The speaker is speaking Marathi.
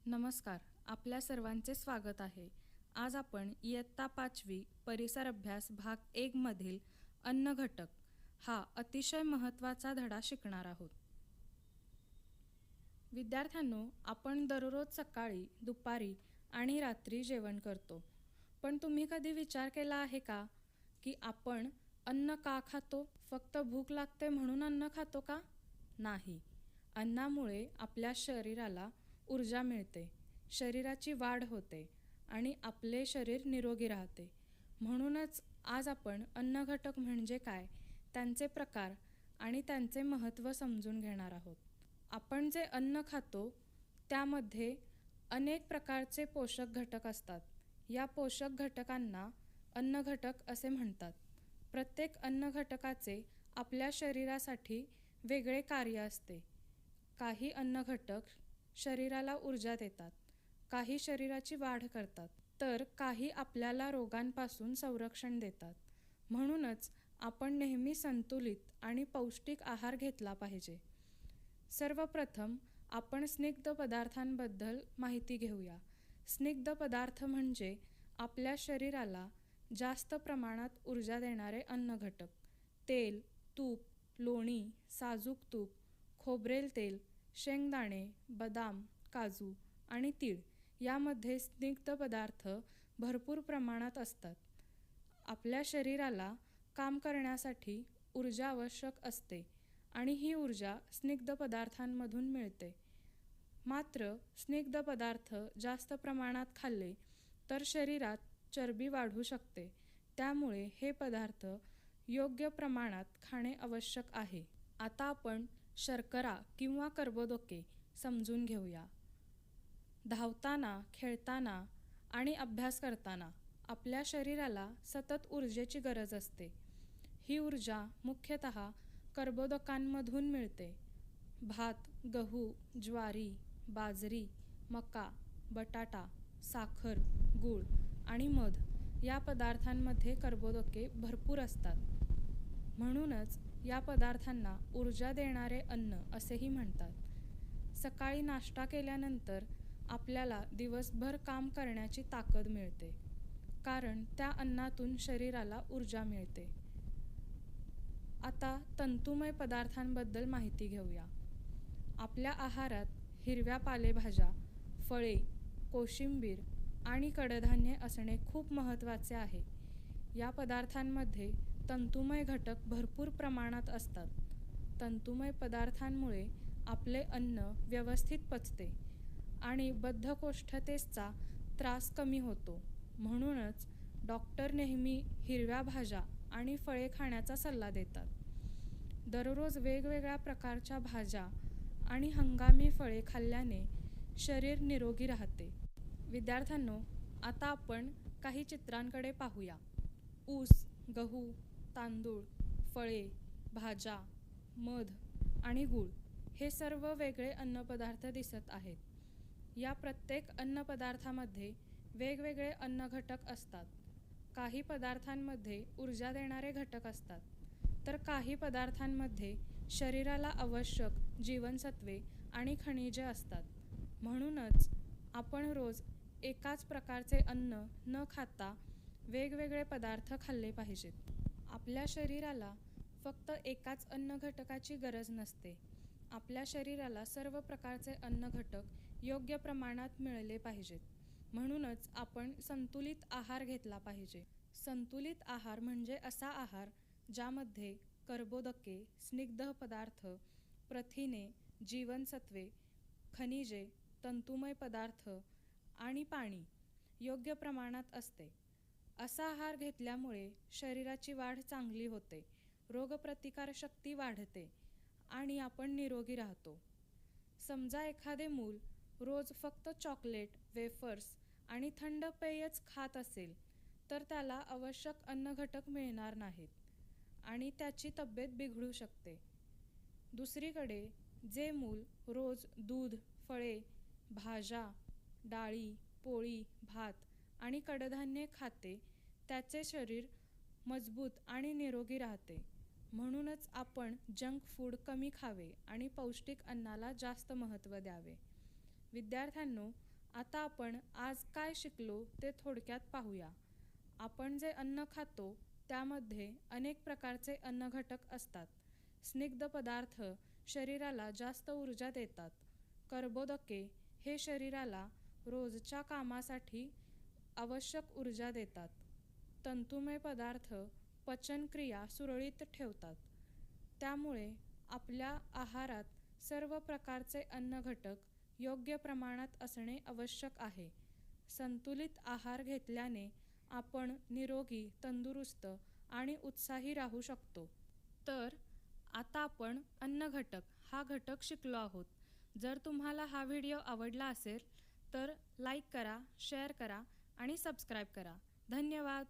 नमस्कार. आपल्या सर्वांचे स्वागत आहे. आज आपण इयत्ता 5वी परिसर अभ्यास भाग 1 मधील अन्न घटक हा अतिशय महत्त्वाचा धडा शिकणार आहोत. विद्यार्थ्यांनो, आपण दररोज सकाळी, दुपारी आणि रात्री जेवण करतो. पण तुम्ही कधी विचार केला आहे का की आपण अन्न का खातो? फक्त भूक लागते म्हणून अन्न खातो का? नाही. अन्नामुळे आपल्या शरीराला ऊर्जा मिळते, शरीराची वाढ होते आणि आपले शरीर निरोगी राहते. म्हणूनच आज आपण अन्न घटक म्हणजे काय, त्यांचे प्रकार आणि त्यांचे महत्त्व समजून घेणार आहोत. आपण जे अन्न खातो त्यामध्ये अनेक प्रकारचे पोषक घटक असतात. या पोषक घटकांना अन्न घटक असे म्हणतात. प्रत्येक अन्न घटकाचे आपल्या शरीरासाठी वेगळे कार्य असते. काही अन्न घटक शरीराला ऊर्जा देतात, काही शरीराची वाढ करतात, तर काही आपल्याला रोगांपासून संरक्षण देतात. म्हणूनच आपण नेहमी संतुलित आणि पौष्टिक आहार घेतला पाहिजे. सर्वप्रथम आपण स्निग्ध पदार्थांबद्दल माहिती घेऊया. स्निग्ध पदार्थ म्हणजे आपल्या शरीराला जास्त प्रमाणात ऊर्जा देणारे अन्न घटक. तेल, तूप, लोणी, साजूक तूप, खोबरेल तेल, शेंगदाणे, बदाम, काजू आणि तीळ यामध्ये स्निग्ध पदार्थ भरपूर प्रमाणात असतात. आपल्या शरीराला काम करण्यासाठी ऊर्जा आवश्यक असते आणि ही ऊर्जा स्निग्ध पदार्थांमधून मिळते. मात्र स्निग्ध पदार्थ जास्त प्रमाणात खाल्ले तर शरीरात चरबी वाढू शकते. त्यामुळे हे पदार्थ योग्य प्रमाणात खाणे आवश्यक आहे. आता आपण शर्करा किंवा कर्बोदके समजून घेऊया. धावताना, खेळताना आणि अभ्यास करताना आपल्या शरीराला सतत ऊर्जेची गरज असते. ही ऊर्जा मुख्यतः कर्बोदकांमधून मिळते. भात, गहू, ज्वारी, बाजरी, मका, बटाटा, साखर, गूळ आणि मध या पदार्थांमध्ये कर्बोदके भरपूर असतात. म्हणूनच या पदार्थांना ऊर्जा देणारे अन्न असेही म्हणतात. सकाळी नाश्ता केल्यानंतर आपल्याला दिवसभर काम करण्याची ताकद मिळते, कारण त्या अन्नातून शरीराला ऊर्जा मिळते. आता तंतुमय पदार्थांबद्दल माहिती घेऊया. आपल्या आहारात हिरव्या पालेभाज्या, फळे, कोशिंबीर आणि कडधान्ये असणे खूप महत्त्वाचे आहे. या पदार्थांमध्ये तंतुमय घटक भरपूर प्रमाणात असतात. तंतुमय पदार्थांमुळे आपले अन्न व्यवस्थित पचते आणि बद्धकोष्ठतेचा त्रास कमी होतो. म्हणूनच डॉक्टर नेहमी हिरव्या भाज्या आणि फळे खाण्याचा सल्ला देतात. दररोज वेगवेगळ्या प्रकारच्या भाज्या आणि हंगामी फळे खाल्ल्याने शरीर निरोगी राहते. विद्यार्थ्यांनो, आता आपण काही चित्रांकडे पाहूया. ऊस, गहू, तांदूळ, फळे, भाज्या, मध आणि गूळ हे सर्व वेगळे अन्नपदार्थ दिसत आहेत. या प्रत्येक अन्नपदार्थामध्ये वेगवेगळे अन्न घटक असतात. काही पदार्थांमध्ये ऊर्जा देणारे घटक असतात, तर काही पदार्थांमध्ये शरीराला आवश्यक जीवनसत्वे आणि खनिजे असतात. म्हणूनच आपण रोज एकाच प्रकारचे अन्न न खाता वेगवेगळे पदार्थ खाल्ले पाहिजेत. आपल्या शरीराला फक्त एकाच अन्न घटकाची गरज नसते. आपल्या शरीराला सर्व प्रकारचे अन्न घटक योग्य प्रमाणात मिळाले पाहिजेत. म्हणूनच आपण संतुलित आहार घेतला पाहिजे. संतुलित आहार म्हणजे असा आहार ज्यामध्ये कर्बोदके, स्निग्ध पदार्थ, प्रथिने, जीवनसत्वे, खनिजे, तंतुमय पदार्थ आणि पाणी योग्य प्रमाणात असते. असा आहार घेतल्यामुळे शरीराची वाढ चांगली होते, रोगप्रतिकारशक्ती वाढते आणि आपण निरोगी राहतो. समजा एखादे मूल रोज फक्त चॉकलेट, वेफर्स आणि थंड पेयच खात असेल तर त्याला आवश्यक अन्न घटक मिळणार नाहीत आणि त्याची तब्येत बिघडू शकते. दुसरीकडे जे मूल रोज दूध, फळे, भाज्या, डाळी, पोळी, भात आणि कडधान्ये खाते त्याचे शरीर मजबूत आणि निरोगी राहते. म्हणूनच आपण जंक फूड कमी खावे आणि पौष्टिक अन्नाला जास्त महत्त्व द्यावे. विद्यार्थ्यांनो, आता आपण आज काय शिकलो ते थोडक्यात पाहूया. आपण जे अन्न खातो त्यामध्ये अनेक प्रकारचे अन्नघटक असतात. स्निग्ध पदार्थ शरीराला जास्त ऊर्जा देतात. कर्बोदके हे शरीराला रोजच्या कामासाठी आवश्यक ऊर्जा देतात. तंतुमय पदार्थ पचनक्रिया सुरळीत ठेवतात. त्यामुळे आपल्या आहारात सर्व प्रकारचे अन्नघटक योग्य प्रमाणात असणे आवश्यक आहे. संतुलित आहार घेतल्याने आपण निरोगी, तंदुरुस्त आणि उत्साही राहू शकतो. तर आता आपण अन्नघटक हा घटक शिकलो आहोत. जर तुम्हाला हा व्हिडिओ आवडला असेल तर लाईक करा, शेअर करा आणि सबस्क्राईब करा. धन्यवाद.